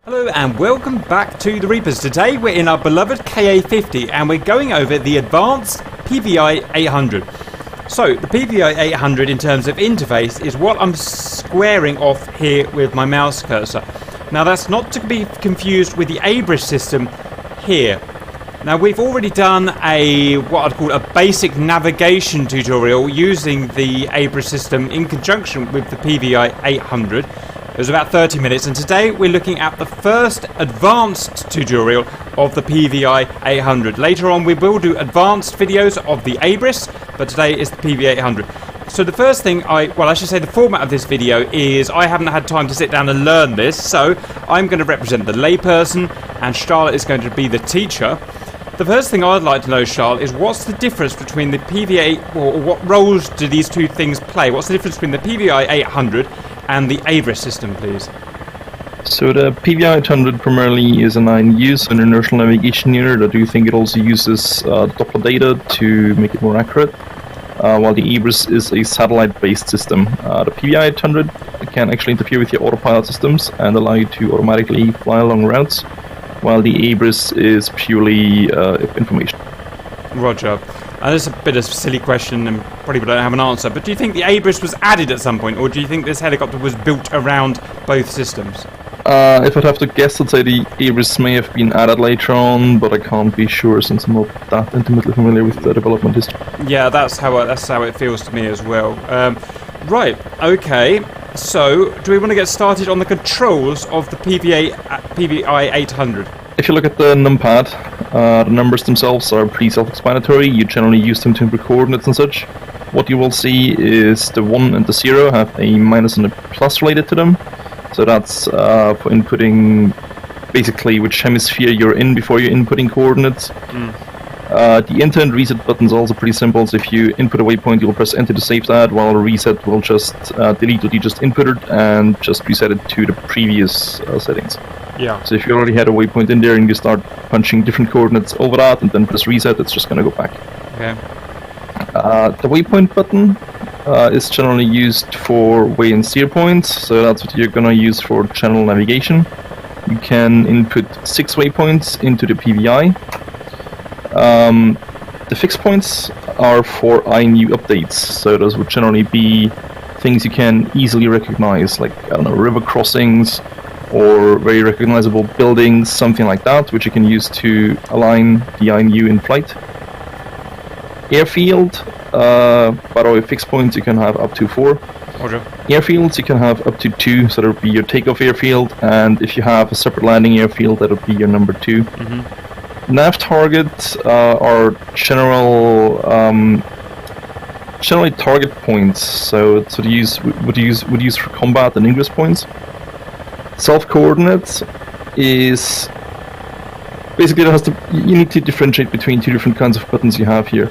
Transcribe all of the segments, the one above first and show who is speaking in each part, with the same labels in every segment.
Speaker 1: Hello and welcome back to the Reapers. Today we're in our beloved Ka-50 and we're going over the advanced PVI-800. So the PVI-800 in terms of interface is what I'm squaring off here with my mouse cursor. Now that's not to be confused with the Abris system here. Now we've already done what I'd call a basic navigation tutorial using the Abris system in conjunction with the PVI-800. It was about 30 minutes, and today we're looking at the first advanced tutorial of the PVI-800. Later on we will do advanced videos of the Abris, but today is the PVI-800. So the first thing I should say the format of this video is I haven't had time to sit down and learn this, so I'm going to represent the layperson and Charlotte is going to be the teacher. The first thing I'd like to know, Charlotte, is what's the difference between the PVI, or what roles do these two things play? What's the difference between the PVI-800 and the Abris system, please?
Speaker 2: So the PVI-800 primarily is an INU, an inertial navigation unit. I do think it also uses Doppler data to make it more accurate, while the Abris is a satellite-based system. The PVI-800 can actually interfere with your autopilot systems and allow you to automatically fly along routes, while the Abris is purely information.
Speaker 1: Roger. This is a bit of a silly question and probably don't have an answer, but do you think the Abris was added at some point, or do you think this helicopter was built around both systems?
Speaker 2: If I'd have to guess, I'd say the Abris may have been added later on, but I can't be sure since I'm not that intimately familiar with the development history.
Speaker 1: Yeah, that's how it feels to me as well. Right, okay. So, do we want to get started on the controls of the PVI-800?
Speaker 2: If you look at the numpad, the numbers themselves are pretty self-explanatory. You generally use them to input coordinates and such. What you will see is the 1 and the 0 have a minus and a plus related to them. So that's for inputting basically which hemisphere you're in before you're inputting coordinates. The enter and reset buttons are also pretty simple. So if you input a waypoint, you'll press enter to save that, while a reset will just delete what you just inputted and just reset it to the previous settings.
Speaker 1: Yeah.
Speaker 2: So if you already had a waypoint in there and you start punching different coordinates over that and then press reset, it's just going to go back.
Speaker 1: Okay.
Speaker 2: The waypoint button is generally used for way and steer points, so that's what you're going to use for channel navigation. You can input 6 waypoints into the PVI. The fixed points are for INU updates, so those would generally be things you can easily recognize, like, I don't know, river crossings or very recognizable buildings, something like that, which you can use to align the INU in flight. Airfield, by the way, fixed points you can have up to 4.
Speaker 1: Roger.
Speaker 2: Airfields you can have up to 2, so that would be your takeoff airfield, and if you have a separate landing airfield, that would be your number 2. Nav Target are generally target points, so it's what you would use for combat and ingress points. Self coordinates is basically you need to differentiate between 2 different kinds of buttons you have here.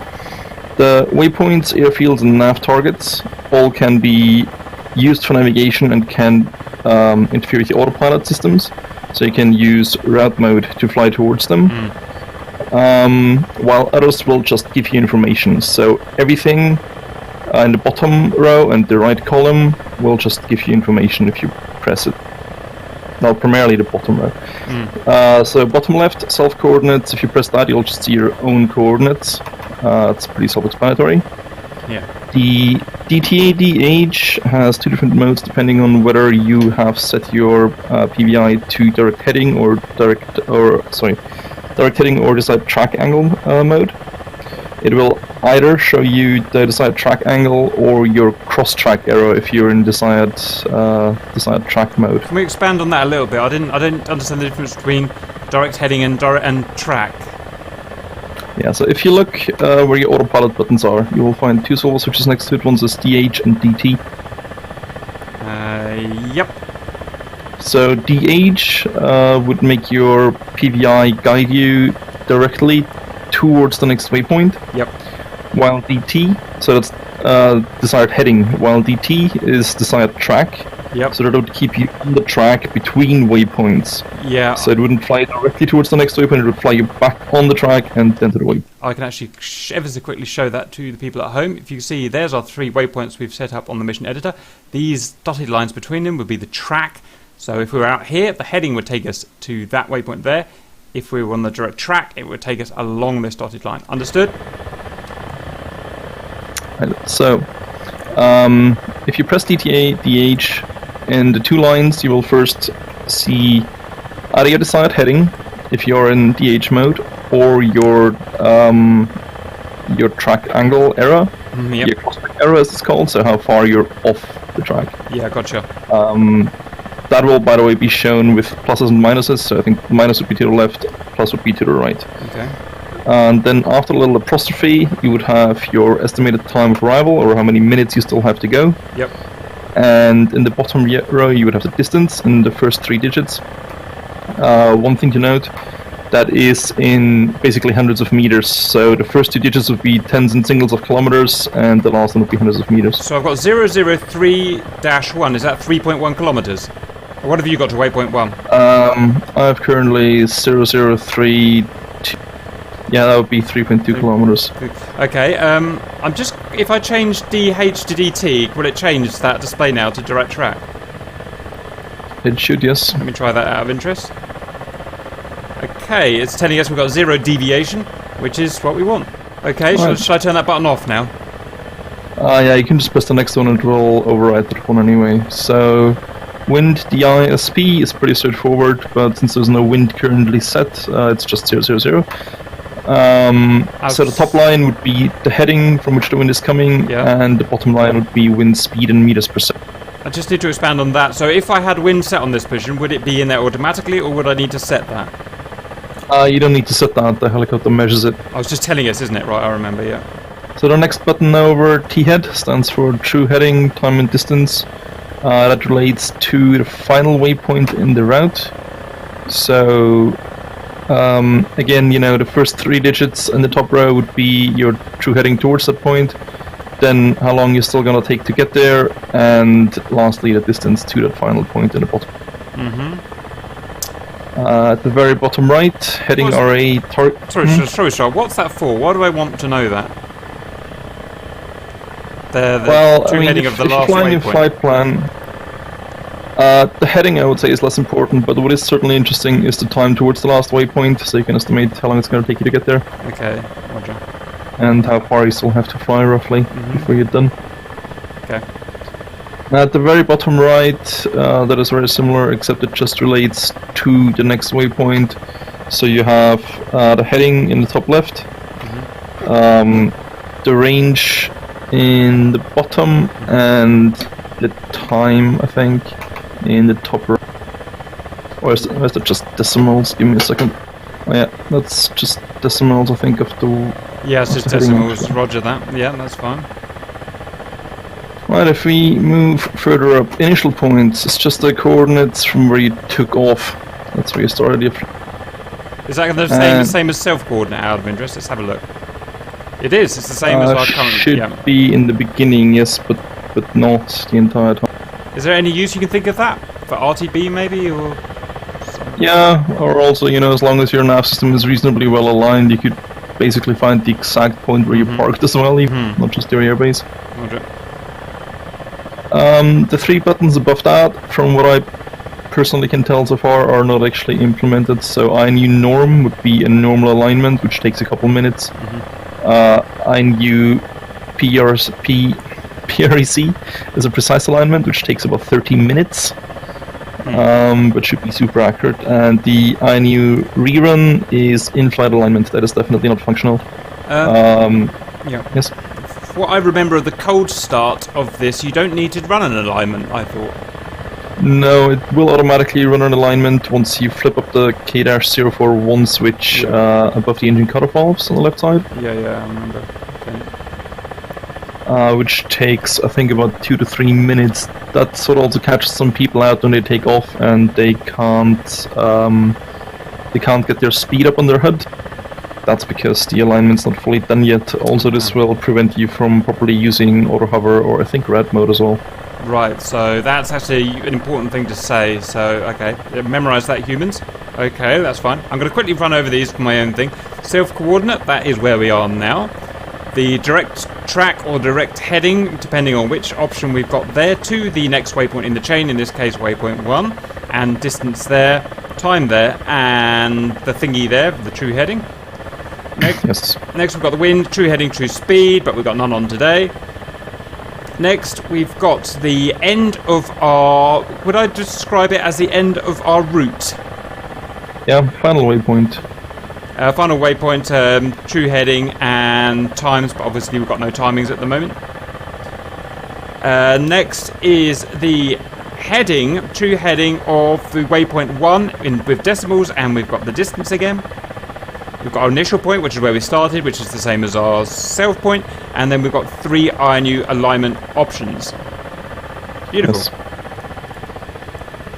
Speaker 2: The waypoints, airfields, and nav targets all can be used for navigation and can interfere with the autopilot systems, so you can use route mode to fly towards them. While others will just give you information. So everything in the bottom row and the right column will just give you information if you press it. Well, primarily the bottom row. So bottom left, self coordinates, if you press that you'll just see your own coordinates. It's pretty self-explanatory.
Speaker 1: Yeah.
Speaker 2: The DTADH has 2 different modes depending on whether you have set your PVI to direct heading or direct heading or desired track angle mode. It will either show you the desired track angle or your cross-track arrow if you're in desired track mode.
Speaker 1: Can we expand on that a little bit? I didn't understand the difference between direct heading and track.
Speaker 2: Yeah, so if you look where your autopilot buttons are, you will find 2 swivel switches next to it. One says DH and DT.
Speaker 1: Yep.
Speaker 2: So DH would make your PVI guide you directly towards the next waypoint.
Speaker 1: Yep.
Speaker 2: While DT, so that's desired heading, while DT is desired track.
Speaker 1: Yep.
Speaker 2: So that would keep you on the track between waypoints.
Speaker 1: Yeah.
Speaker 2: So it wouldn't fly directly towards the next waypoint, it would fly you back on the track and then to the waypoint.
Speaker 1: I can actually ever so quickly show that to the people at home. If you see, there's our 3 waypoints we've set up on the mission editor. These dotted lines between them would be the track. So if we were out here, the heading would take us to that waypoint there. If we were on the direct track, it would take us along this dotted line. Understood?
Speaker 2: So, if you press DTA, DH, in the two lines, you will first see either the side heading, if you're in DH mode, or your track angle error,
Speaker 1: Yep.
Speaker 2: your prospect error as it's called, so how far you're off the track.
Speaker 1: Yeah, gotcha.
Speaker 2: That will, by the way, be shown with pluses and minuses, so I think minus would be to the left, plus would be to the right.
Speaker 1: Okay.
Speaker 2: And then after a little apostrophe, you would have your estimated time of arrival, or how many minutes you still have to go.
Speaker 1: Yep.
Speaker 2: And in the bottom row, you would have the distance in the first 3 digits. One thing to note, that is in basically hundreds of meters. So the first 2 digits would be tens and singles of kilometers, and the last one would be hundreds of meters.
Speaker 1: So I've got 003-1. Is that 3.1 kilometers? Or what have you got to waypoint 1?
Speaker 2: I have currently 003. Yeah, that would be 3.2 kilometers.
Speaker 1: Okay. I'm just. If I change DH to DT, will it change that display now to direct track?
Speaker 2: It should, yes.
Speaker 1: Let me try that out of interest. Okay, it's telling us we've got 0 deviation, which is what we want. Okay,
Speaker 2: Right.
Speaker 1: should I turn that button off now?
Speaker 2: Yeah, you can just press the next one and it will override that one anyway. So, wind DISP is pretty straightforward, but since there's no wind currently set, it's just 000. So the top line would be the heading from which the wind is coming,
Speaker 1: Yeah.
Speaker 2: and the bottom line would be wind speed in meters per second.
Speaker 1: I just need to expand on that. So if I had wind set on this position, would it be in there automatically, or would I need to set that?
Speaker 2: You don't need to set that, the helicopter measures it.
Speaker 1: I was just telling us, isn't it? Right, I remember, yeah.
Speaker 2: So the next button over, T-head, stands for true heading, time and distance. That relates to the final waypoint in the route. So, again, you know, the first 3 digits in the top row would be your true heading towards that point. Then how long you're still gonna take to get there, and lastly the distance to that final point in the bottom. At the very bottom right, heading RA target.
Speaker 1: Sorry, what's that for? Why do I want to know that? The true heading of the last
Speaker 2: if you're flying in
Speaker 1: waypoint.
Speaker 2: flight plan, the heading I would say is less important, but what is certainly interesting is the time towards the last waypoint, so you can estimate how long it's going to take you to get there,
Speaker 1: Okay, roger.
Speaker 2: and how far you still have to fly roughly before you're done.
Speaker 1: Okay.
Speaker 2: At the very bottom right, that is very similar, except it just relates to the next waypoint. So you have the heading in the top left, the range in the bottom, and the time, I think, in the top right. Or is that just decimals? Give me a second. Oh yeah, that's just decimals, I think, of the...
Speaker 1: Yeah, it's just
Speaker 2: heading
Speaker 1: decimals.
Speaker 2: actually.
Speaker 1: Roger that. Yeah, that's fine.
Speaker 2: Right, if we move further up, initial points, it's just the coordinates from where you took off. That's where you started your...
Speaker 1: Is that the same as self-coordinate out of interest? Let's have a look. It is. It's the same as our current...
Speaker 2: Should
Speaker 1: Yeah.
Speaker 2: be in the beginning, yes, but not the entire time.
Speaker 1: Is there any use you can think of that? For RTB maybe, or...
Speaker 2: Yeah, or also, you know, as long as your nav system is reasonably well aligned, you could basically find the exact point where you parked as well, even, not just your airbase.
Speaker 1: Roger.
Speaker 2: The 3 buttons above that, from what I personally can tell so far, are not actually implemented. So INU norm would be a normal alignment, which takes a couple minutes. INU PREC is a precise alignment, which takes about 30 minutes, but should be super accurate. And the INU rerun is in-flight alignment. That is definitely not functional.
Speaker 1: Yeah.
Speaker 2: Yes.
Speaker 1: What I remember of the cold start of this, you don't need to run an alignment, I thought.
Speaker 2: No, it will automatically run an alignment once you flip up the K-041 switch above the engine cutoff valves on the left side.
Speaker 1: Yeah, I remember. Okay.
Speaker 2: Which takes, I think, about 2 to 3 minutes. That sort of also catches some people out when they take off and they can't get their speed up on their HUD. That's because the alignment's not fully done yet. Also, this will prevent you from properly using auto hover or I think red mode as well.
Speaker 1: Right, so that's actually an important thing to say. So, okay, memorize that, humans. Okay, that's fine. I'm going to quickly run over these for my own thing. Self-coordinate, that is where we are now. The direct track or direct heading, depending on which option we've got there, to the next waypoint in the chain, in this case waypoint 1. and distance there, time there, and the thingy there, the true heading.
Speaker 2: Yes.
Speaker 1: Next we've got the wind, true heading, true speed, but we've got none on today. Next we've got the end of our... Would I describe it as the end of our route?
Speaker 2: Yeah, final waypoint.
Speaker 1: Final waypoint, true heading and times, but obviously we've got no timings at the moment. Next is the heading, true heading of the waypoint 1 with decimals, and we've got the distance again. We've got our initial point, which is where we started, which is the same as our self point, and then we've got 3 INU alignment options. Beautiful.
Speaker 2: Yes.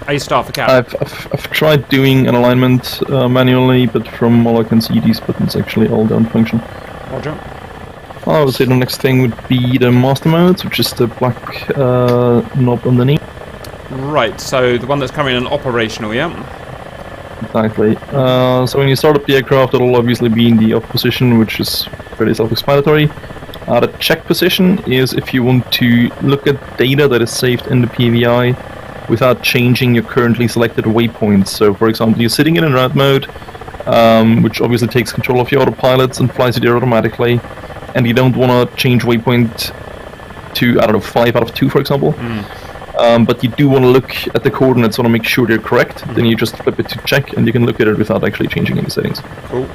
Speaker 1: How you start for Cap?
Speaker 2: I've tried doing an alignment manually, but from all I can see, these buttons actually all don't function.
Speaker 1: Roger.
Speaker 2: I would say the next thing would be the master modes, which is the black knob underneath.
Speaker 1: Right, so the one that's currently operational, yeah?
Speaker 2: Exactly. So when you start up the aircraft, it'll obviously be in the off position, which is fairly self-explanatory. The check position is if you want to look at data that is saved in the PVI without changing your currently selected waypoints. So, for example, you're sitting in a route mode, which obviously takes control of your autopilots and flies it there automatically, and you don't want to change waypoint to, I don't know, 5 out of 2, for example. But you do want to look at the coordinates, want to make sure they're correct, then you just flip it to check, and you can look at it without actually changing any settings.
Speaker 1: Cool.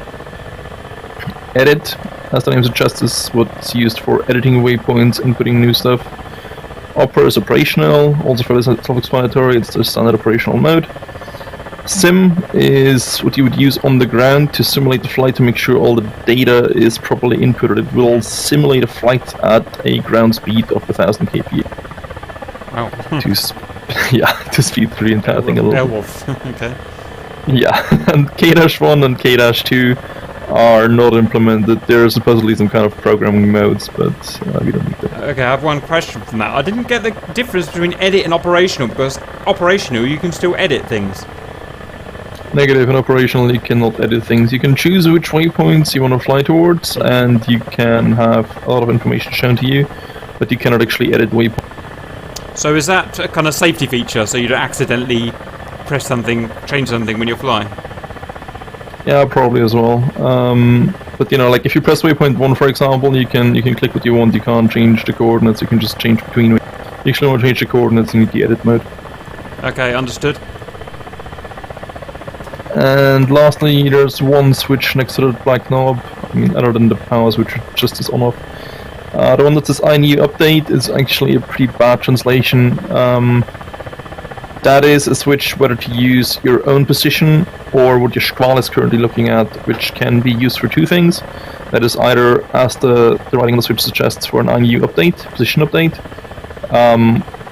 Speaker 2: Edit, as the name suggests, is what's used for editing waypoints, inputting new stuff. Opera is operational, also fairly self-explanatory, it's the standard operational mode. Sim is what you would use on the ground to simulate the flight to make sure all the data is properly inputted. It will simulate a flight at a ground speed of 1000 kph.
Speaker 1: Wow.
Speaker 2: To speed 3 and pathing a little.
Speaker 1: Airwolf. Okay.
Speaker 2: Yeah, and K-1 and K-2 are not implemented. There are supposedly some kind of programming modes, but we don't need that.
Speaker 1: Okay, I have one question from that. I didn't get the difference between edit and operational, because operational you can still edit things.
Speaker 2: Negative. In operational you cannot edit things. You can choose which waypoints you want to fly towards, and you can have a lot of information shown to you, but you cannot actually edit waypoints.
Speaker 1: So is that a kind of safety feature, so you don't accidentally press something, change something when you're flying?
Speaker 2: Yeah, probably as well. But you know, like if you press waypoint 1, for example, you can click what you want. You can't change the coordinates. You can just change between. If you actually want to change the coordinates, you need the edit mode.
Speaker 1: Okay, understood.
Speaker 2: And lastly, there's one switch next to the black knob. I mean, other than the power switch, just is on/off. The one that says INU update is actually a pretty bad translation. That is a switch whether to use your own position or what your Schwal is currently looking at, which can be used for 2 things. That is either, as the writing on the switch suggests, for an INU update, position update,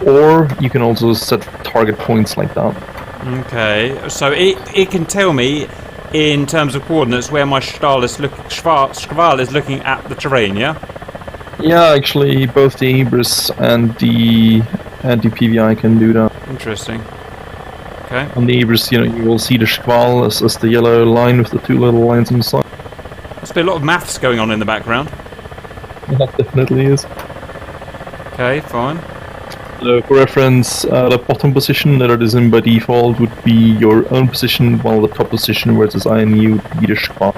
Speaker 2: or you can also set target points like that.
Speaker 1: Okay, so it can tell me in terms of coordinates where my Schwal is looking at the terrain, yeah?
Speaker 2: Yeah, actually, both the Ibris and the PVI can do that.
Speaker 1: Interesting. Okay.
Speaker 2: On the Ibris, you will see the Schwal as the yellow line with the 2 little lines on the side.
Speaker 1: Must be a lot of maths going on in the background.
Speaker 2: That definitely is.
Speaker 1: Okay, fine.
Speaker 2: So for reference, the bottom position that it is in by default would be your own position, while the top position where it says INU would be the Schwal.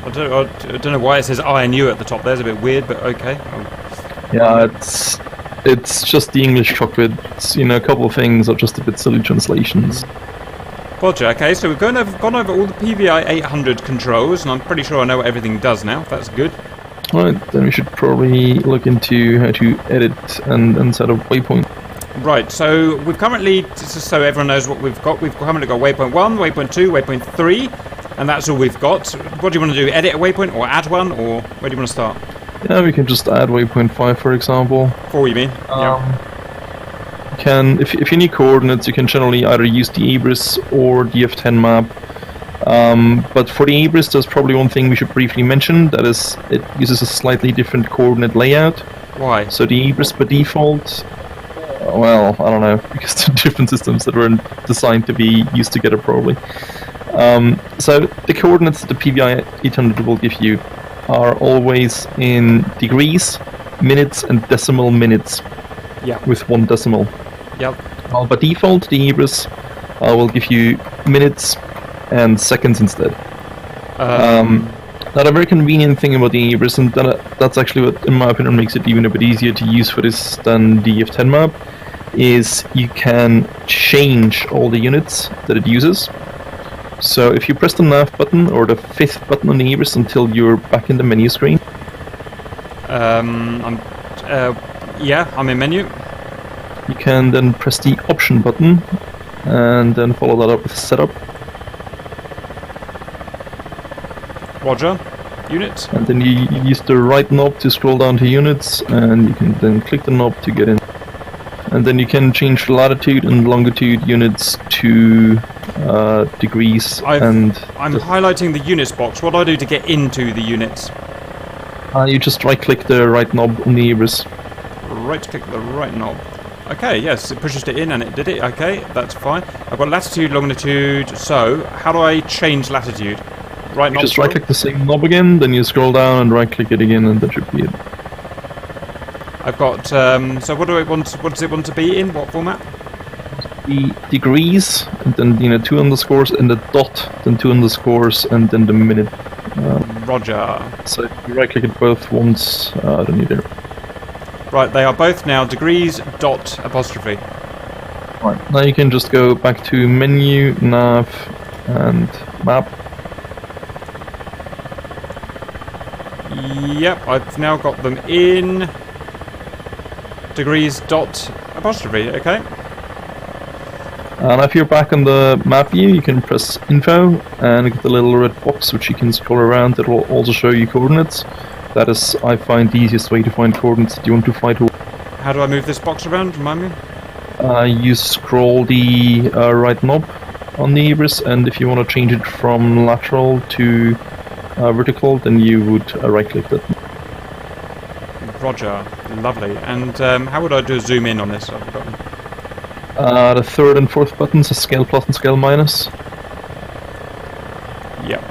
Speaker 1: I don't know why it says INU at the top. There's a bit weird, but okay.
Speaker 2: Yeah, it's just the English cockpit. A couple of things are just a bit silly translations.
Speaker 1: Roger, okay, so we've gone over all the PVI-800 controls, and I'm pretty sure I know what everything does now. That's good.
Speaker 2: Right, then we should probably look into how to edit and set up waypoint.
Speaker 1: Right, so we've currently, just so everyone knows what we've currently got waypoint 1, waypoint 2, waypoint 3, and that's all we've got. What do you want to do, edit a waypoint or add one, or where do you want to start?
Speaker 2: Yeah, we can just add waypoint 5, for example.
Speaker 1: 4, you mean?
Speaker 2: Yeah. If you need coordinates, you can generally either use the Ibris or the F10 map. But for the Ibris, there's probably one thing we should briefly mention. That is, it uses a slightly different coordinate layout.
Speaker 1: Why?
Speaker 2: So the Ibris by default, well, I don't know, because they're different systems that weren't designed to be used together probably. So the coordinates that the PVI-800 will give you are always in degrees, minutes, and decimal minutes.
Speaker 1: Yeah.
Speaker 2: With 1 decimal.
Speaker 1: Yep.
Speaker 2: Well, by default, the Ibris will give you minutes and seconds instead. Not a very convenient thing about the Ibris, and that's actually what, in my opinion, makes it even a bit easier to use for this than the F10 map, is you can change all the units that it uses. So if you press the nav button or the 5th button on the Ibris until you're back in the menu screen.
Speaker 1: Yeah, I'm in menu.
Speaker 2: You can then press the option button and then follow that up with setup.
Speaker 1: Roger. Units.
Speaker 2: And then you use the right knob to scroll down to units, and you can then click the knob to get in. And then you can change latitude and longitude units to degrees.
Speaker 1: I'm highlighting the units box. What do I do to get into the units?
Speaker 2: You just right-click the right knob on the Ibris.
Speaker 1: Right-click the right knob. Okay, yes, it pushes it in and it did it. Okay, that's fine. I've got latitude, longitude. So, how do I change latitude? Right knob.
Speaker 2: Just right-click the same knob again, then you scroll down and right-click it again, and that should be it.
Speaker 1: I've got. So, what do I want? What does it want to be in? What format?
Speaker 2: The degrees, and then 2 underscores, and the dot, then 2 underscores, and then the minute.
Speaker 1: Roger.
Speaker 2: So if you right-click it both once, I don't need it.
Speaker 1: Right, they are both now degrees dot apostrophe.
Speaker 2: Right, now you can just go back to menu, nav, and map.
Speaker 1: Yep, I've now got them in degrees dot apostrophe, okay.
Speaker 2: And if you're back on the map view, you can press info and get the little red box which you can scroll around. It will also show you coordinates. That is, I find, the easiest way to find coordinates that you want to fight.
Speaker 1: How do I move this box around? Remind me?
Speaker 2: You scroll the right knob on the Ibris, and if you want to change it from lateral to vertical, then you would right-click that.
Speaker 1: Roger. Lovely. And how would I do a zoom in on this? I've forgotten.
Speaker 2: The 3rd and 4th buttons are scale plus and scale minus.
Speaker 1: Yep.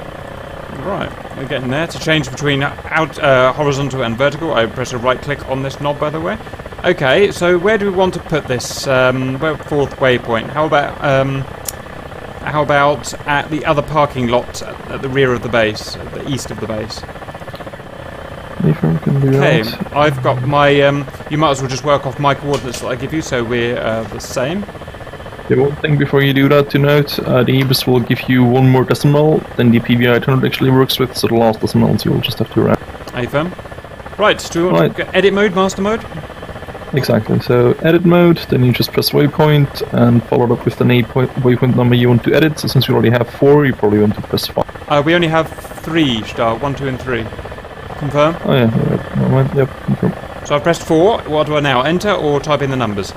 Speaker 1: Right. We're getting there. To change between horizontal and vertical, I press a right-click on this knob, by the way. Okay, so where do we want to put this 4th waypoint? How about at the other parking lot at the rear of the base, at the east of the base? Okay, I've got my. You might as well just work off my coordinates that I give you, so we're the same.
Speaker 2: The one thing before you do that to note, the Ibis will give you one more decimal than the PVI-800 actually works with, so the last decimal, so you'll just have to round.
Speaker 1: Affirm. Right, do you want edit mode, master mode?
Speaker 2: Exactly, so edit mode, then you just press waypoint and follow it up with the waypoint number you want to edit. So since you already have 4, you probably want to press 5.
Speaker 1: We only have 3, star, 1, 2 and 3. Confirm?
Speaker 2: Oh yeah, right. Yep, confirm.
Speaker 1: So I've pressed 4, what do I now, enter or type in the numbers?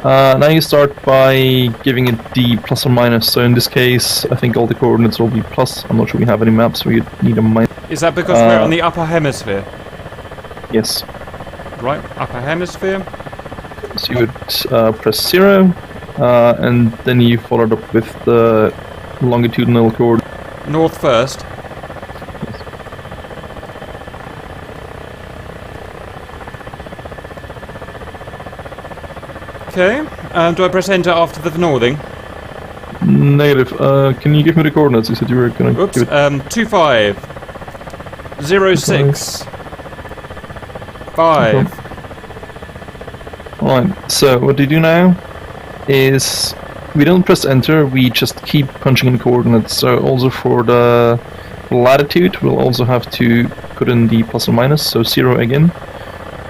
Speaker 2: Now you start by giving it the plus or minus, so in this case I think all the coordinates will be plus. I'm not sure we have any maps where you need a minus.
Speaker 1: Is that because we're on the upper hemisphere?
Speaker 2: Yes.
Speaker 1: Right, upper hemisphere.
Speaker 2: So you would press 0, and then you follow it up with the longitudinal coordinate.
Speaker 1: North first. Okay, do I press enter after the northing?
Speaker 2: Negative. Can you give me the coordinates? You said you were going to give it...
Speaker 1: 25 06 5.
Speaker 2: Alright, so what we do now is we don't press enter, we just keep punching in coordinates. So also for the latitude, we'll also have to put in the plus or minus, so 0 again.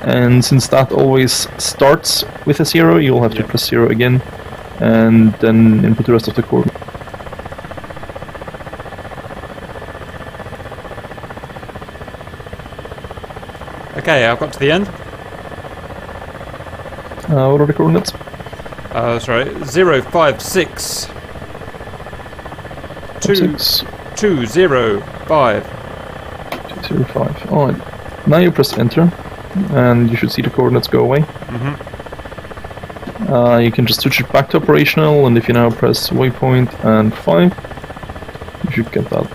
Speaker 2: And since that always starts with a 0, you'll have to press 0 again, and then input the rest of the coordinates.
Speaker 1: Okay, I've got to the end.
Speaker 2: What are the coordinates?
Speaker 1: Sorry, 0, 5, 6 2 2 0 5.
Speaker 2: 2 0 5. Alright. Now you press enter, and you should see the coordinates go away. You can just switch it back to operational, and if you now press waypoint and 5, you should get that.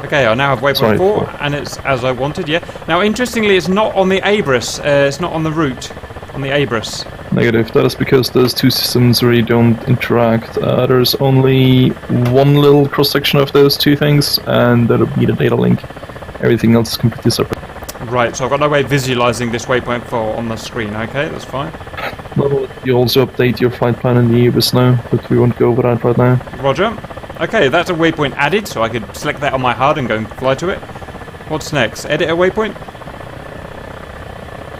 Speaker 1: Okay, I now have waypoint 4, and it's as I wanted, yeah. Now, interestingly, it's not on the Abris, it's not on the route, on the Abris.
Speaker 2: Negative. That is because those two systems really don't interact. There's only one little cross-section of those two things, and that'll be the data link. Everything else is completely separate.
Speaker 1: Right, so I've got no way of visualizing this waypoint 4 on the screen. Okay, that's fine.
Speaker 2: Well, you also update your flight plan in the Abyss now, but we won't go over that right now.
Speaker 1: Roger. Okay, that's a waypoint added, so I could select that on my HUD and go and fly to it. What's next? Edit a waypoint?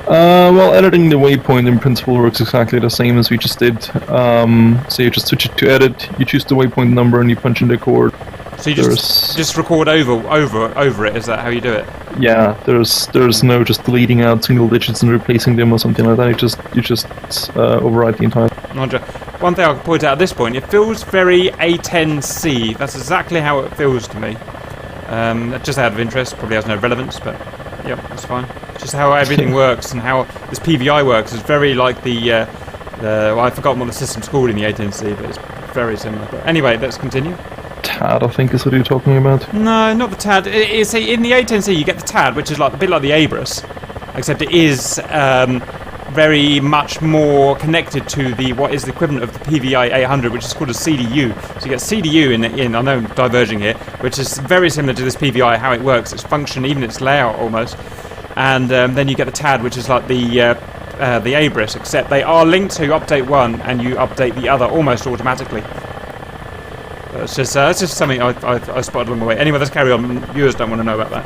Speaker 2: Well, editing the waypoint in principle works exactly the same as we just did. So you just switch it to edit, you choose the waypoint number, and you punch in the code.
Speaker 1: So you just record over it. Is that how you do it?
Speaker 2: Yeah, there's no just deleting out single digits and replacing them or something like that. You just overwrite the entire.
Speaker 1: Roger. One thing I can point out at this point, it feels very A10C. That's exactly how it feels to me. Just out of interest, probably has no relevance, but yeah, that's fine. Just how everything works and how this PVI works is very like the well, I've forgotten what the system's called in the A10C, but it's very similar. But anyway, let's continue.
Speaker 2: TAD, I think, is what you're talking about.
Speaker 1: No, not the TAD. It's in the A10C you get the TAD, which is like a bit like the Abris, except it is very much more connected to the what is the equivalent of the PVI-800, which is called a CDU. So you get CDU in I know I'm diverging here, which is very similar to this PVI, how it works, its function, even its layout almost. And then you get the TAD, which is like the Abris, except they are linked, so you update one and you update the other almost automatically. It's just something I spotted along the way. Anyway, let's carry on. Viewers don't want to know about that.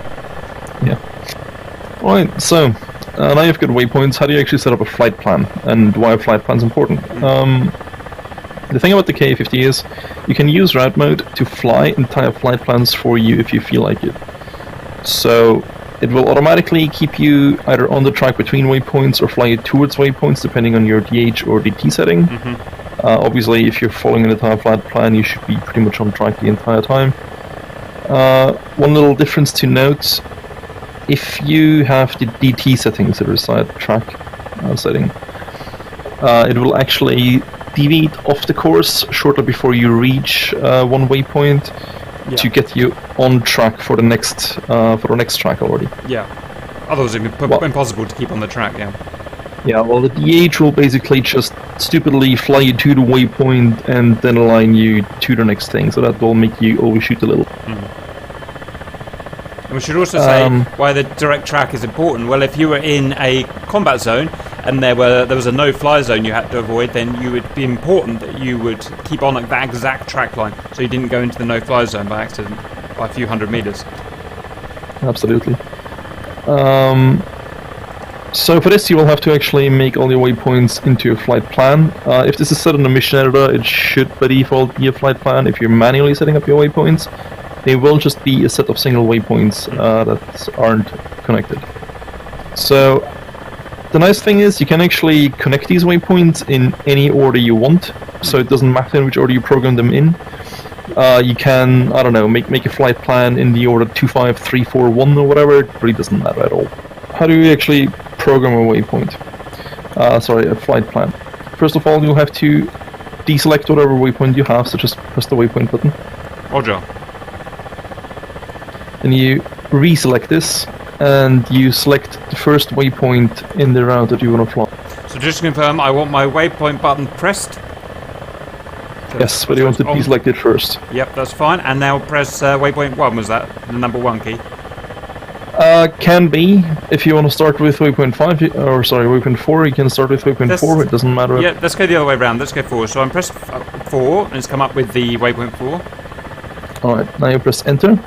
Speaker 2: Yeah. Right, so now you've got waypoints. How do you actually set up a flight plan, and why a flight plan is important? The thing about the Ka-50 is you can use route mode to fly entire flight plans for you if you feel like it. So it will automatically keep you either on the track between waypoints or fly you towards waypoints depending on your DH or DT setting. Obviously, if you're following an entire flight plan, you should be pretty much on track the entire time. One little difference to note, if you have the DT settings that are side track setting, it will actually deviate off the course shortly before you reach one waypoint to get you on track for the next track already.
Speaker 1: Yeah. Otherwise, it'd be impossible to keep on the track. Yeah.
Speaker 2: Yeah, well, the DH will basically just stupidly fly you to the waypoint and then align you to the next thing, so that will make you overshoot a little.
Speaker 1: And we should also say why the direct track is important. Well, if you were in a combat zone and there was a no-fly zone you had to avoid, then you would be important that you would keep on that exact track line, so you didn't go into the no-fly zone by accident by a few hundred meters.
Speaker 2: Absolutely. So for this, you will have to actually make all your waypoints into a flight plan. If this is set on a mission editor, it should by default be a flight plan. If you're manually setting up your waypoints, they will just be a set of single waypoints that aren't connected. So the nice thing is you can actually connect these waypoints in any order you want, so it doesn't matter in which order you program them in. You can, I don't know, make a flight plan in the order 2, 5, 3, 4, 1 or whatever. It really doesn't matter at all. How do we actually program a waypoint? A flight plan. First of all, you'll have to deselect whatever waypoint you have, so just press the waypoint button.
Speaker 1: Roger.
Speaker 2: Then you reselect this, and you select the first waypoint in the route that you want to fly.
Speaker 1: So just to confirm, I want my waypoint button pressed.
Speaker 2: Yes, but you want to deselect it first.
Speaker 1: Yep, that's fine. And now press waypoint 1, was that the number 1 key?
Speaker 2: Can be. If you want to start with waypoint 5, waypoint 4, you can start with waypoint 4, it doesn't matter.
Speaker 1: Yeah, let's go the other way around, let's go forward. So I'm pressed 4, and it's come up with the waypoint 4.
Speaker 2: Alright, now you press enter.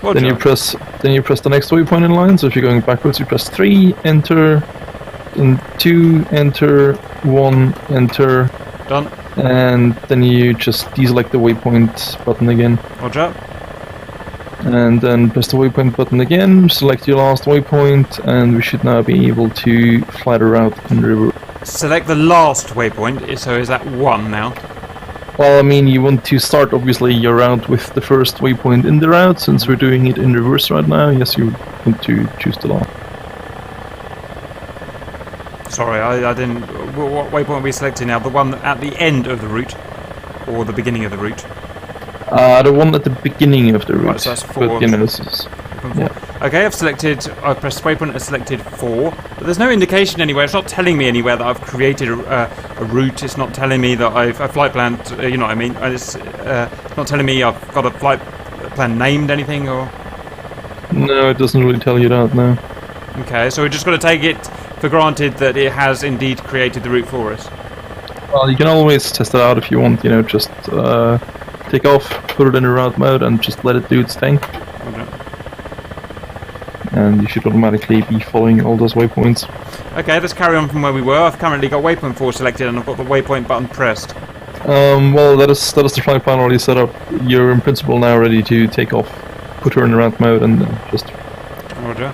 Speaker 1: Well
Speaker 2: then you press the next waypoint in line, so if you're going backwards, you press 3, enter, then 2, enter, 1, enter.
Speaker 1: Done.
Speaker 2: And then you just deselect the waypoint button again.
Speaker 1: Roger.
Speaker 2: And then press the waypoint button again, select your last waypoint, and we should now be able to fly the route in reverse.
Speaker 1: Select the last waypoint, so is that 1 now?
Speaker 2: Well, I mean, you want to start, obviously, your route with the first waypoint in the route. Since we're doing it in reverse right now, yes, you want to choose the last.
Speaker 1: Sorry, I didn't... What waypoint are we selecting now? The one at the end of the route? Or the beginning of the route?
Speaker 2: The one at the beginning of the route.
Speaker 1: Right, so that's 4.
Speaker 2: But, you know, this is
Speaker 1: Waypoint 4. Okay, I've pressed waypoint and selected 4, but there's no indication anywhere. It's not telling me anywhere that I've created a route. It's not telling me that I've flight planned, you know what I mean? It's not telling me I've got a flight plan named anything, or...
Speaker 2: No, it doesn't really tell you that, no.
Speaker 1: Okay, so we're just got to take it for granted that it has indeed created the route for us.
Speaker 2: Well, you can always test it out if you want, you know, just take off, put it in a route mode, and just let it do its thing.
Speaker 1: Okay.
Speaker 2: And you should automatically be following all those waypoints.
Speaker 1: Okay, let's carry on from where we were. I've currently got waypoint 4 selected and I've got the waypoint button pressed.
Speaker 2: Well, that is the flight plan already set up. You're in principle now ready to take off, put her in route mode, and just...
Speaker 1: Roger.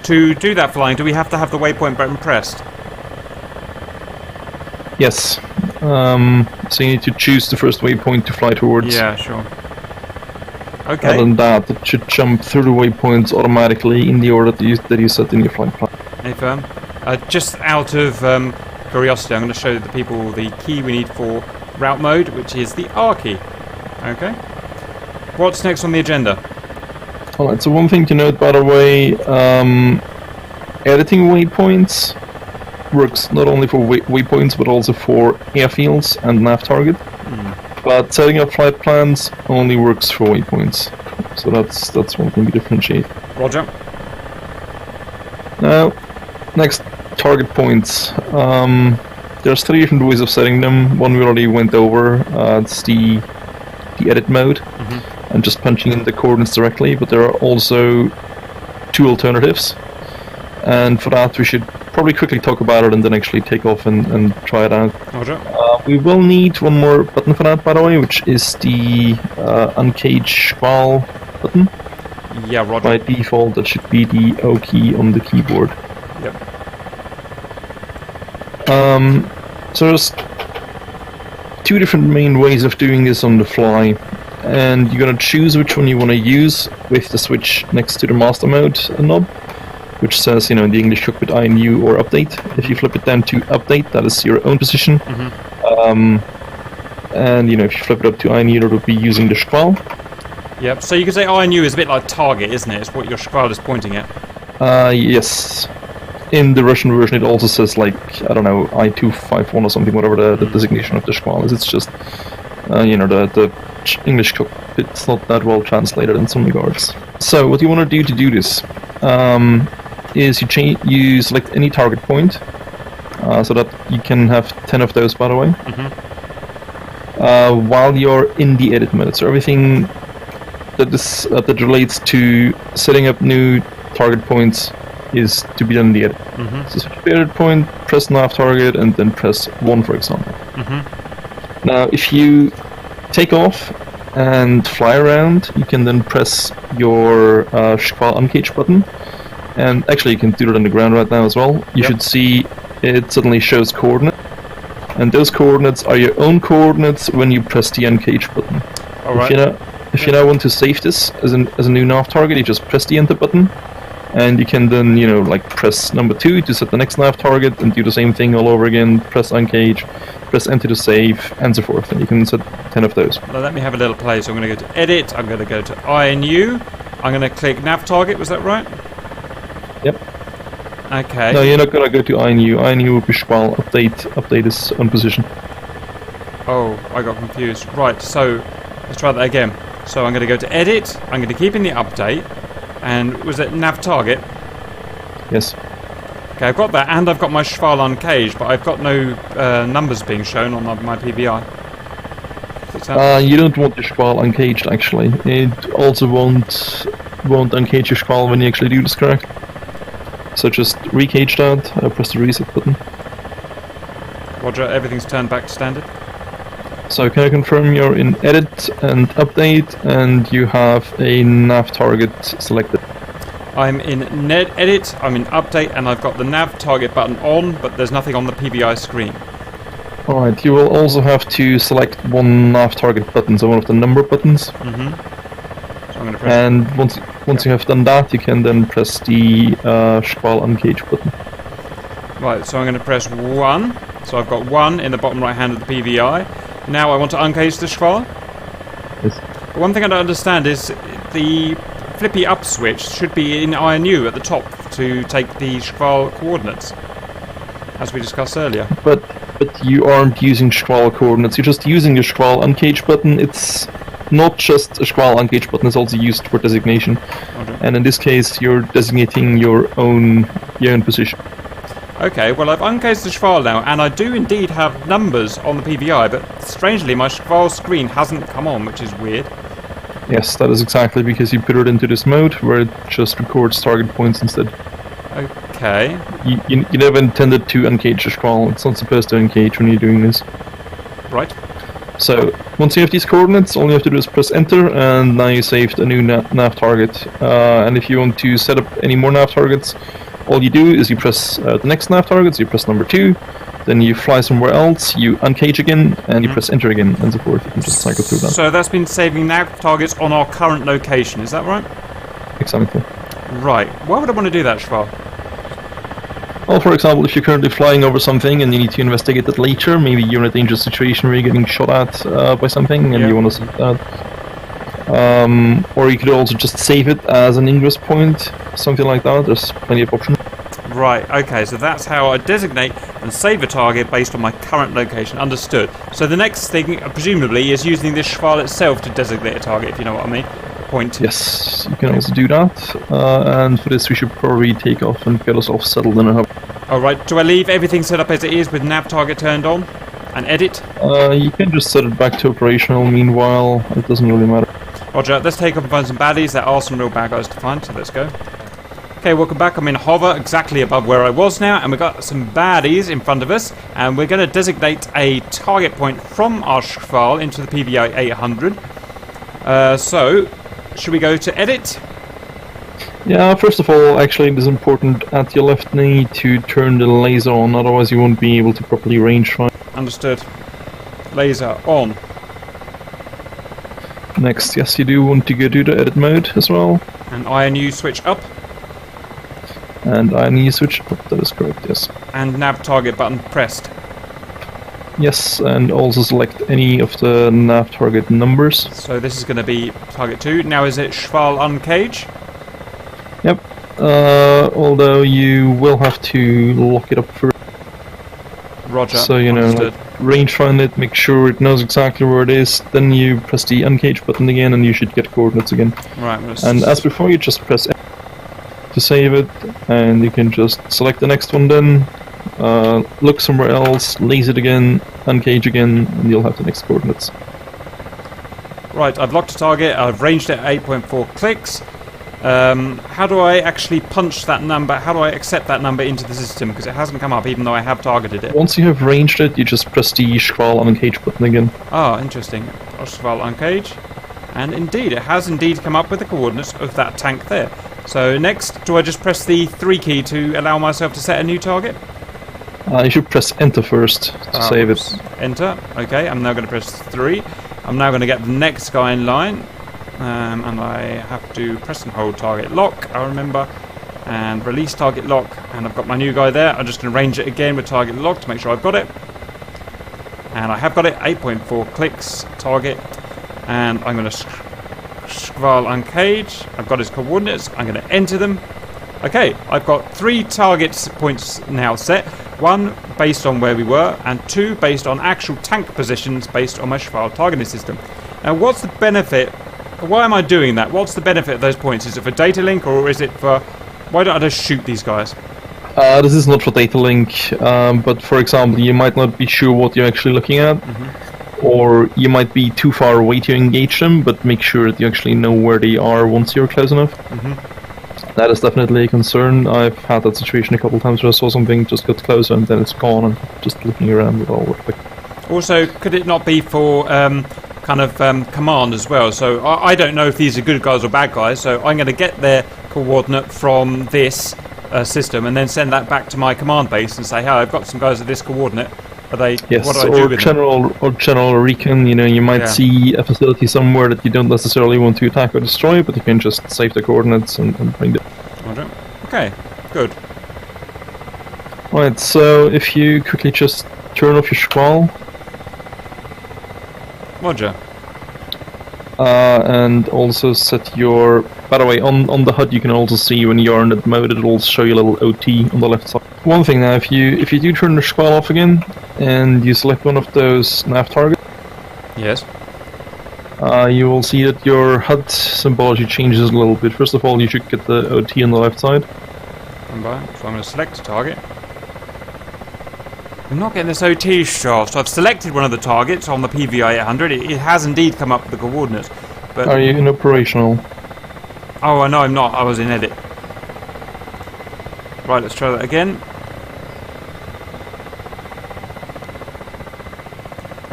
Speaker 1: To do that flying, do we have to have the waypoint button pressed?
Speaker 2: Yes. So you need to choose the first waypoint to fly towards.
Speaker 1: Yeah, sure. Okay.
Speaker 2: Other than that, it should jump through the waypoints automatically in the order that you set in your flight plan.
Speaker 1: Affirm. Just out of curiosity, I'm going to show the people the key we need for route mode, which is the R key. Okay. What's next on the agenda?
Speaker 2: Alright, so one thing to note, by the way, editing waypoints works not only for waypoints but also for airfields and nav target. But setting up flight plans only works for waypoints. So that's one thing to differentiate.
Speaker 1: Roger.
Speaker 2: Now, next, target points. There's 3 different ways of setting them. One we already went over. It's the edit mode, and just punching in the coordinates directly. But there are also 2 alternatives. And for that, we should probably quickly talk about it and then actually take off and try it out.
Speaker 1: Roger.
Speaker 2: We will need one more button for that, by the way, which is the uncage squall button.
Speaker 1: Yeah, roger.
Speaker 2: By default, that should be the O key on the keyboard.
Speaker 1: Yep.
Speaker 2: So there's 2 different main ways of doing this on the fly, and you're gonna choose which one you want to use with the switch next to the master mode knob, which says, you know, in the English cockpit INU or update. If you flip it down to update, that is your own position. And, you know, if you flip it up to INU, it'll be using the squall.
Speaker 1: Yep, so you could say INU is a bit like target, isn't it? It's what your squall is pointing at.
Speaker 2: Yes. In the Russian version, it also says, like, I don't know, I-251 or something, whatever the designation of the squall is. It's just, you know, the English cockpit's not that well translated in some regards. So, what you want to do this is you select any target point, so that you can have 10 of those, by the way, while you're in the edit mode. So everything that relates to setting up new target points is to be done in the edit. So switch to edit point, press Nav Target, and then press 1, for example. Now, if you take off and fly around, you can then press your squall uncage button. And actually, you can do it on the ground right now as well. You should see it suddenly shows coordinates. And those coordinates are your own coordinates when you press the uncage button.
Speaker 1: Alright.
Speaker 2: If you now want to save this as a new nav target, you just press the enter button. And you can then, you know, like press number 2 to set the next nav target and do the same thing all over again. Press uncage, press enter to save, and so forth. And you can set 10 of those.
Speaker 1: Now let me have a little play. So I'm going to go to edit, I'm going to go to INU, I'm going to click nav target, was that right?
Speaker 2: Yep.
Speaker 1: Okay.
Speaker 2: No, you're not going to go to INU. INU will be squall. Update is on position.
Speaker 1: Oh, I got confused. Right, so let's try that again. So I'm going to go to edit, I'm going to keep in the update, and was it nav target?
Speaker 2: Yes.
Speaker 1: Okay, I've got that, and I've got my Schwal uncaged, but I've got no numbers being shown on my PVI.
Speaker 2: You don't want your squall uncaged, actually. It also won't uncage your squall when you actually do this correct. So just recage that, press the reset button.
Speaker 1: Roger, everything's turned back to standard.
Speaker 2: So can I confirm you're in edit and update, and you have a nav target selected?
Speaker 1: I'm in edit, I'm in update, and I've got the nav target button on, but there's nothing on the PVI screen.
Speaker 2: Alright, you will also have to select one nav target button, so one of the number buttons.
Speaker 1: So I'm going to press.
Speaker 2: And once you have done that, you can then press the squall uncage button.
Speaker 1: Right, so I'm going to press 1. So I've got 1 in the bottom right hand of the PVI. Now I want to uncage the Schwal.
Speaker 2: Yes.
Speaker 1: But one thing I don't understand is the flippy up switch should be in INU at the top to take the Schval coordinates, as we discussed earlier.
Speaker 2: But you aren't using Schval coordinates. You're just using the Schval uncage button. It's not just a Schval uncage button. It's also used for designation.
Speaker 1: Okay.
Speaker 2: And in this case, you're designating your own position.
Speaker 1: Okay, well I've uncased the Schval now, and I do indeed have numbers on the PVI, but strangely my Schval screen hasn't come on, which is weird.
Speaker 2: Yes, that is exactly because you put it into this mode where it just records target points instead.
Speaker 1: Okay.
Speaker 2: You never intended to uncage the Schval. It's not supposed to uncage when you're doing this.
Speaker 1: Right.
Speaker 2: So, once you have these coordinates, all you have to do is press enter, and now you saved a new nav target. And if you want to set up any more nav targets, all you do is you press the next nav target, so you press number 2, then you fly somewhere else, you uncage again, and you press enter again, and so forth. You can just cycle through that.
Speaker 1: So that's been saving nav targets on our current location, is that right?
Speaker 2: Exactly.
Speaker 1: Right. Why would I want to do that, Schval?
Speaker 2: Well, for example, if you're currently flying over something and you need to investigate it later, maybe you're in a dangerous situation where you're getting shot at by something and you want to see that. Or you could also just save it as an ingress point, something like that. There's plenty of options.
Speaker 1: Right, okay, so that's how I designate and save a target based on my current location. Understood. So the next thing, presumably, is using this Schval itself to designate a target, if you know what I mean. Point.
Speaker 2: Yes, you can also do that. And for this, we should probably take off and get ourselves settled in a hub.
Speaker 1: Alright, do I leave everything set up as it is with nav target turned on? And edit?
Speaker 2: You can just set it back to operational meanwhile. It doesn't really matter.
Speaker 1: Roger, let's take off and find some baddies. There are some real bad guys to find, so let's go. Okay, welcome back. I'm in hover exactly above where I was now, and we've got some baddies in front of us, and we're going to designate a target point from our Schval into the PVI-800. So, should we go to edit?
Speaker 2: Yeah, first of all, actually it is important at your left knee to turn the laser on, otherwise you won't be able to properly range find.
Speaker 1: Understood. Laser on.
Speaker 2: Next, yes, you do want to go to the edit mode as well.
Speaker 1: And INU switch up.
Speaker 2: And INU switch up, that is correct, yes.
Speaker 1: And nav target button pressed.
Speaker 2: Yes, and also select any of the nav target numbers.
Speaker 1: So this is going to be target 2. Now is it Schval uncage?
Speaker 2: Yep. Although you will have to lock it up first.
Speaker 1: Roger.
Speaker 2: So, you know, like, range find it, make sure it knows exactly where it is, then you press the uncage button again and you should get coordinates again.
Speaker 1: Right.
Speaker 2: And as before, you just press F to save it, and you can just select the next one then, look somewhere else, laser it again, uncage again, and you'll have the next coordinates.
Speaker 1: Right, I've locked a target, I've ranged it at 8.4 clicks. How do I actually punch that number? How do I accept that number into the system? Because it hasn't come up even though I have targeted it.
Speaker 2: Once you have ranged it, you just press the Schval uncage button again.
Speaker 1: Ah, interesting. Schval uncage. And indeed, it has indeed come up with the coordinates of that tank there. So next, do I just press the 3 key to allow myself to set a new target?
Speaker 2: You should press enter first to save it.
Speaker 1: Enter. Okay, I'm now going to press 3. I'm now going to get the next guy in line. And I have to press and hold target lock, I remember, and release target lock, and I've got my new guy there. I'm just going to range it again with target lock to make sure I've got it. And I have got it, 8.4 clicks, target, and I'm going to Schval uncage. I've got his coordinates, I'm going to enter them. Okay, I've got 3 target points now set, 1 based on where we were, and 2 based on actual tank positions based on my Schval targeting system. Now what's the benefit? Why am I doing that? What's the benefit of those points? Is it for data link, or is it for... Why don't I just shoot these guys?
Speaker 2: This is not for data link, but for example, you might not be sure what you're actually looking at, or you might be too far away to engage them, but make sure that you actually know where they are once you're close enough. That is definitely a concern. I've had that situation a couple of times where I saw something, just got closer, and then it's gone, and just looking around with all the...
Speaker 1: Also, could it not be for... command as well? So I don't know if these are good guys or bad guys, so I'm going to get their coordinate from this system and then send that back to my command base and say, hey, I've got some guys at this coordinate. Are they...
Speaker 2: Yes,
Speaker 1: what do I do with them?
Speaker 2: general recon, you know, you might see a facility somewhere that you don't necessarily want to attack or destroy, but you can just save the coordinates and bring them.
Speaker 1: Okay, good.
Speaker 2: Right, so if you quickly just turn off your Schval.
Speaker 1: Roger.
Speaker 2: and also set your... By the way, on the HUD you can also see when you're in that mode, it'll show you a little OT on the left side. One thing now, if you do turn the scroll off again, and you select one of those nav targets,
Speaker 1: Yes.
Speaker 2: you will see that your HUD symbology changes a little bit. First of all, you should get the OT on the left side.
Speaker 1: So I'm going to select a target. I'm not getting this OT shot. So I've selected one of the targets on the PVI-800. It has indeed come up with the coordinates. But
Speaker 2: Are you in operational?
Speaker 1: oh, no, I'm not. I was in edit. Right, let's try that again.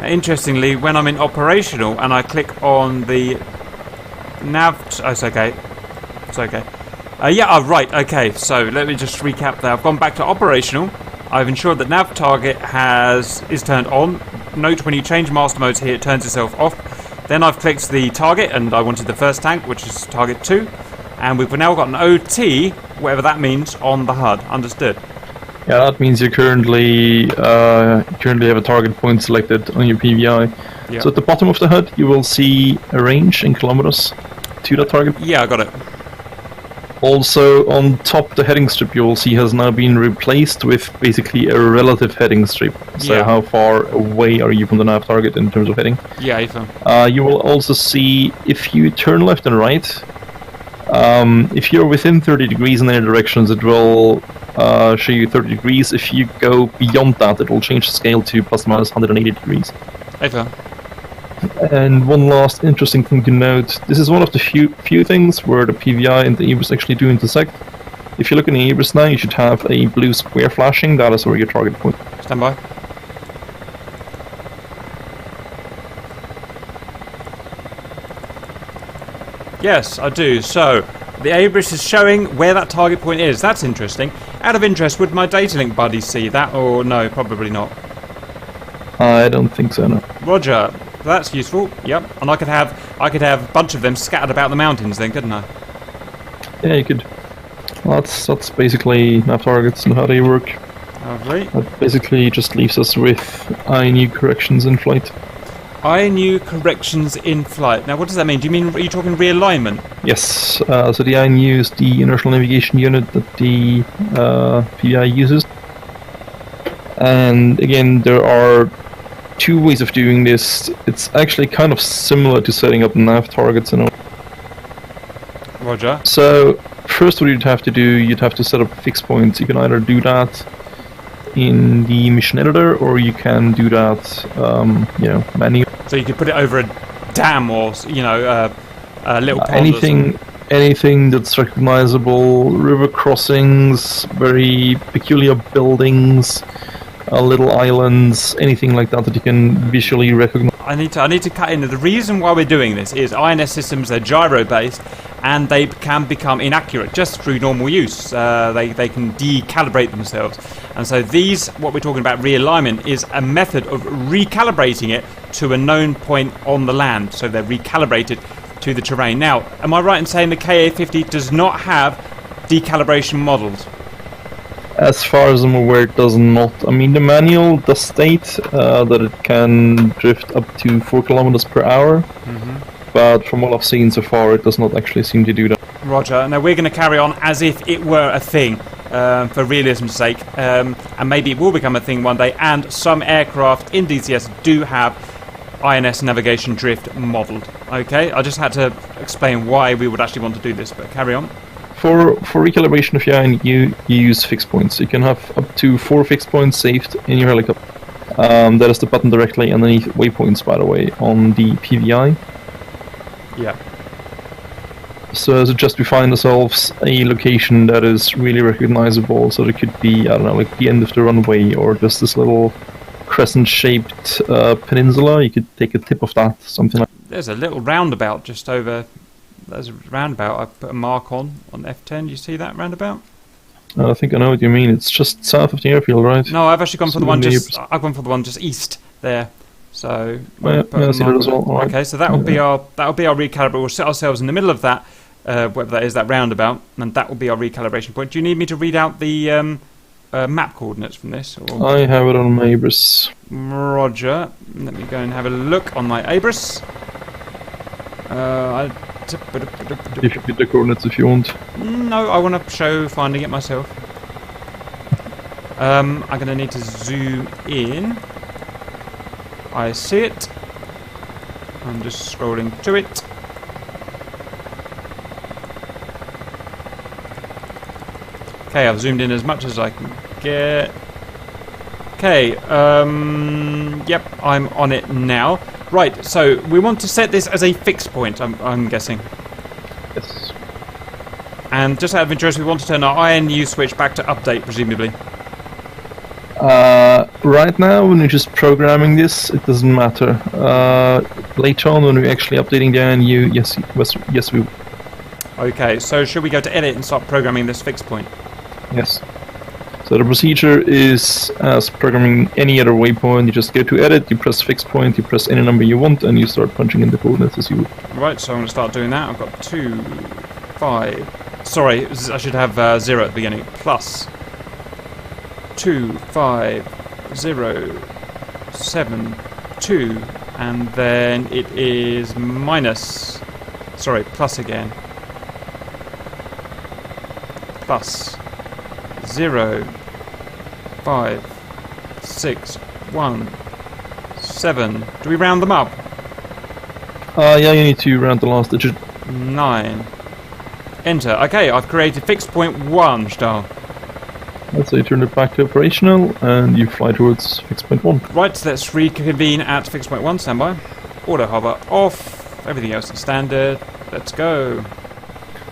Speaker 1: Interestingly, when I'm in operational and I click on the nav... Oh, it's okay. It's okay. Right, okay. So let me just recap there. I've gone back to operational. I've ensured that Nav Target is turned on. Note when you change master modes here, it turns itself off. Then I've clicked the target, and I wanted the first tank, which is target 2. And we've now got an OT, whatever that means, on the HUD. Understood?
Speaker 2: Yeah, that means you currently have a target point selected on your PVI.
Speaker 1: Yep.
Speaker 2: So at the bottom of the HUD, you will see a range in kilometers to that target.
Speaker 1: Yeah, I got it.
Speaker 2: Also, on top, the heading strip you will see has now been replaced with basically a relative heading strip. So
Speaker 1: Yeah.
Speaker 2: how far away are you from the nav target in terms of heading?
Speaker 1: Yeah, Ethan.
Speaker 2: You will also see, if you turn left and right, if you're within 30 degrees in any directions, it will show you 30 degrees. If you go beyond that, it will change the scale to plus or minus 180 degrees.
Speaker 1: Ethan.
Speaker 2: And one last interesting thing to note, this is one of the few things where the PVI and the Ebris actually do intersect. If you look in the Ebris now, you should have a blue square flashing, that is where your target point.
Speaker 1: Stand by. Yes, I do. So, the Abris is showing where that target point is. That's interesting. Out of interest, would my data link buddy see that, or no? Probably not.
Speaker 2: I don't think so, no.
Speaker 1: Roger. That's useful. Yep. And I could have a bunch of them scattered about the mountains then, couldn't I?
Speaker 2: Yeah, you could. Well, that's basically nav targets and how they work.
Speaker 1: Lovely.
Speaker 2: That basically just leaves us with INU corrections in flight.
Speaker 1: INU corrections in flight. Now, what does that mean? Are you talking realignment?
Speaker 2: Yes. So the INU is the inertial navigation unit that the PVI uses. And again, there are two ways of doing this. It's actually kind of similar to setting up nav targets and all.
Speaker 1: Roger.
Speaker 2: So first, what you'd have to do, you'd have to set up fixed points. You can either do that in the mission editor, or you can do that, manually.
Speaker 1: So you could put it over a dam, or a little pond.
Speaker 2: Anything that's recognizable, river crossings, very peculiar buildings, little islands, anything like that you can visually recognize.
Speaker 1: I need to cut in. The reason why we're doing this is INS systems, they're gyro based, and they can become inaccurate just through normal use. They can decalibrate themselves, and so what we're talking about realignment is a method of recalibrating it to a known point on the land, so they're recalibrated to the terrain. Now, am I right in saying the Ka-50 does not have decalibration models?
Speaker 2: As far as I'm aware, it does not. I mean, the manual does state that it can drift up to 4 kilometers per hour, but from what I've seen so far, it does not actually seem to do that.
Speaker 1: Roger. Now, we're going to carry on as if it were a thing, for realism's sake, and maybe it will become a thing one day, and some aircraft in DCS do have INS navigation drift modelled. Okay, I just had to explain why we would actually want to do this, but carry on.
Speaker 2: For recalibration of your INU, you use fixed points. You can have up to 4 fixed points saved in your helicopter. That is the button directly underneath waypoints, by the way, on the PVI.
Speaker 1: Yeah.
Speaker 2: So just we find ourselves a location that is really recognizable. So it could be, I don't know, like the end of the runway, or just this little crescent-shaped peninsula. You could take a tip of that, something like that.
Speaker 1: There's a little roundabout just over. There's a roundabout I put a mark on F10. You see that roundabout?
Speaker 2: I think I know what you mean. It's just south of the airfield, right?
Speaker 1: No, I've actually gone for the one
Speaker 2: just.
Speaker 1: I've gone for the one just east there. So
Speaker 2: I see that as well. Right.
Speaker 1: Okay, so that will be our recalibrate. We'll set ourselves in the middle of that, whatever that is, that roundabout, and that will be our recalibration point. Do you need me to read out the map coordinates from this? Or?
Speaker 2: I have it on my Abris.
Speaker 1: Roger. Let me go and have a look on my Abris.
Speaker 2: If you put the coordinates if you want.
Speaker 1: No, I want to show finding it myself. I'm going to need to zoom in. I see it. I'm just scrolling to it. Okay, I've zoomed in as much as I can get. Okay, yep, I'm on it now. Right, so we want to set this as a fixed point, I'm guessing.
Speaker 2: Yes.
Speaker 1: And just out of interest, we want to turn our INU switch back to update, presumably.
Speaker 2: Right now, when we're just programming this, it doesn't matter. Later on, when we're actually updating the INU, yes, we will.
Speaker 1: Okay, so should we go to edit and start programming this fixed point?
Speaker 2: Yes. So the procedure is as programming any other waypoint. You just go to edit, you press fixed point, you press any number you want, and you start punching in the coordinates as you would.
Speaker 1: Right, so I'm going to start doing that. I've got 2, 5. Sorry, I should have 0 at the beginning. Plus 2, 5, 0, 7, 2, and then it is minus. Sorry, plus again. Plus 0, 5, 6, 1, 7. Do we round them up?
Speaker 2: Yeah, you need to round the last digit.
Speaker 1: 9. Enter. Okay, I've created fixed point 1, Stahl.
Speaker 2: So you turn it back to operational and you fly towards fixed point 1.
Speaker 1: Right, let's reconvene at fixed point 1. Standby. Auto hover off. Everything else is standard. Let's go.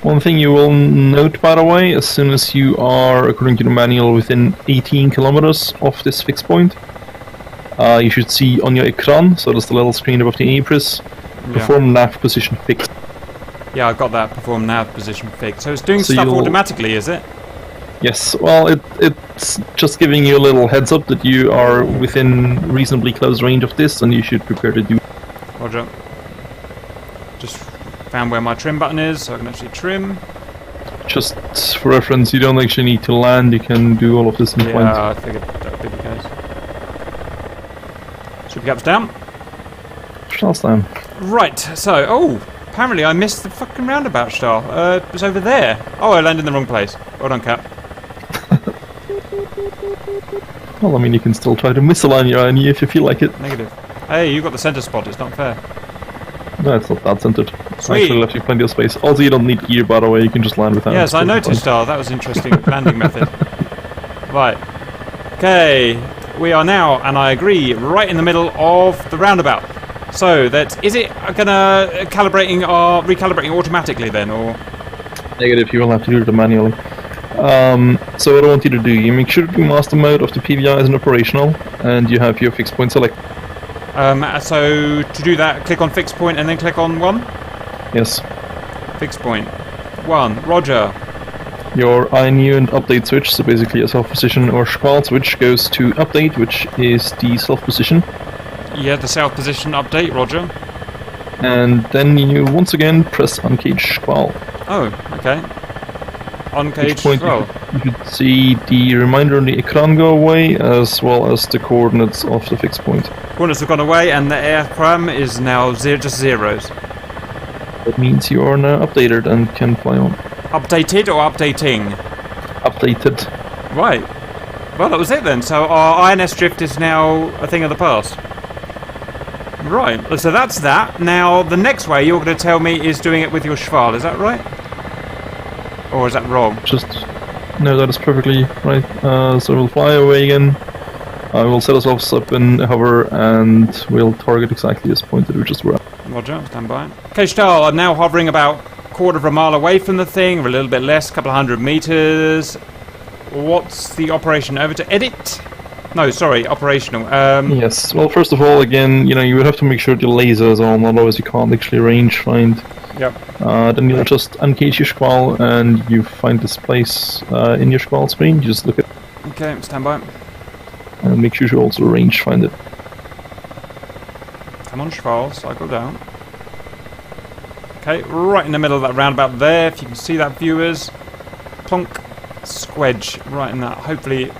Speaker 2: One thing you will note, by the way, as soon as you are, according to the manual, within 18 kilometers of this fixed point, you should see on your ecran, so there's the little screen above the APRIS, perform nav position fix.
Speaker 1: Yeah, I've got that, perform nav position fix. So it's doing stuff automatically, is it?
Speaker 2: Yes, well, it's just giving you a little heads up that you are within reasonably close range of this, and you should prepare to do.
Speaker 1: Roger. Just found where my trim button is, so I can actually trim.
Speaker 2: Just for reference, you don't actually need to land, you can do all of this in flight.
Speaker 1: Yeah, I figured that would be the case. Supercaps down.
Speaker 2: Shells down.
Speaker 1: Right, so, apparently I missed the fucking roundabout, Star. It was over there. Oh, I landed in the wrong place. Well done, Cap.
Speaker 2: Well, I mean, you can still try to misalign your INE if you feel like it.
Speaker 1: Negative. Hey, you got the center spot, it's not fair.
Speaker 2: No, it's not that centered.
Speaker 1: Sweet.
Speaker 2: Actually left you plenty of space. Also, you don't need gear, by the way, you can just land without.
Speaker 1: Yes, I noticed, Star. That was interesting landing method. Right. Okay, we are now, and I agree, right in the middle of the roundabout. So, is it gonna recalibrating automatically then, or?
Speaker 2: Negative, you will have to do it manually. So what I want you to do, you make sure the master mode of the PVI is operational, and you have your fixed point select.
Speaker 1: So to do that, click on fixed point and then click on 1?
Speaker 2: Yes.
Speaker 1: Fixed point. 1. Roger.
Speaker 2: Your INU and update switch, so basically a self position or squall switch, goes to update, which is the self position.
Speaker 1: Yeah, the self position update, roger.
Speaker 2: And then you once again press uncage squall.
Speaker 1: Oh, okay. Uncage squall.
Speaker 2: You should see the reminder on the ecran go away, as well as the coordinates of the fixed point.
Speaker 1: Coordinates have gone away, and the aircram is now just zeros.
Speaker 2: That means you are now updated and can fly on.
Speaker 1: Updated or updating?
Speaker 2: Updated.
Speaker 1: Right. Well, that was it then. So our INS drift is now a thing of the past. Right. So that's that. Now, the next way you're going to tell me is doing it with your Schwal. Is that right? Or is that wrong?
Speaker 2: No, that is perfectly right. So we'll fly away again. I will set ourselves up in hover, and we'll target exactly this point that we just were at.
Speaker 1: Roger, stand by. Okay, Stahl, I'm now hovering about a quarter of a mile away from the thing, or a little bit less, a couple of 100 meters. What's the operation? Over to edit? No, sorry, operational.
Speaker 2: Yes, well, first of all, again, you would have to make sure the laser is on, otherwise you can't actually range find.
Speaker 1: Yep.
Speaker 2: Then you'll just uncage your squall, and you find this place in your squall screen. You just look at it.
Speaker 1: Okay, stand by.
Speaker 2: And make sure you also range find it.
Speaker 1: Come on, Schwal, cycle down. Okay, right in the middle of that roundabout there, if you can see that, viewers. Plonk, squedge, right in that. Hopefully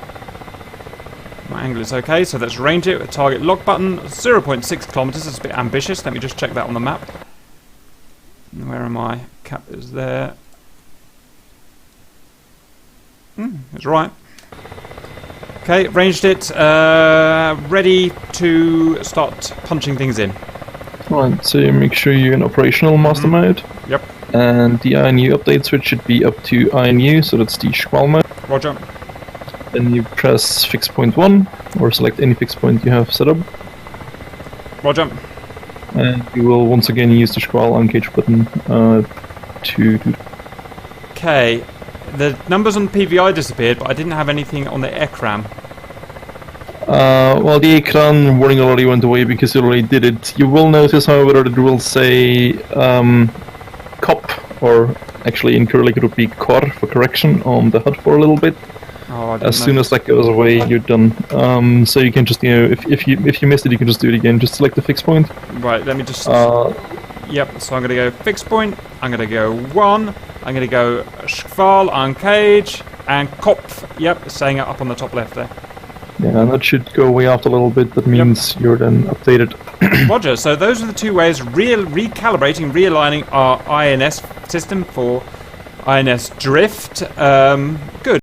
Speaker 1: my angle is okay, so let's range it with target lock button. 0.6 kilometers, that's a bit ambitious. Let me just check that on the map. Where am I? Cap is there. It's right. Okay, ranged it. Ready to start punching things in.
Speaker 2: Right, so you make sure you're in operational master mode.
Speaker 1: Yep.
Speaker 2: And the INU update switch should be up to INU, so that's the squall mode.
Speaker 1: Roger.
Speaker 2: Then you press fix point 1, or select any fix point you have set up.
Speaker 1: Roger.
Speaker 2: And you will once again use the squall uncage button to do.
Speaker 1: Okay. The numbers on PVI disappeared, but I didn't have anything on the ECRAM.
Speaker 2: Well, the Ekran warning already went away because you already did it. You will notice, however, that it will say COP, or actually in Cyrillic it would be KOR for correction on the HUD for a little bit.
Speaker 1: Oh, I didn't
Speaker 2: As soon as that goes away, you're done. So you can just, if you missed it, you can just do it again. Just select the fix point.
Speaker 1: Right, let me just... Yep, so I'm going to go fix point, I'm going to go 1, I'm going to go Schval, uncage, and Kopf. Yep, saying it up on the top left there.
Speaker 2: Yeah, and that should go away after a little bit. That means you're then updated.
Speaker 1: Roger, so those are the two ways recalibrating, realigning our INS system for INS drift. Good.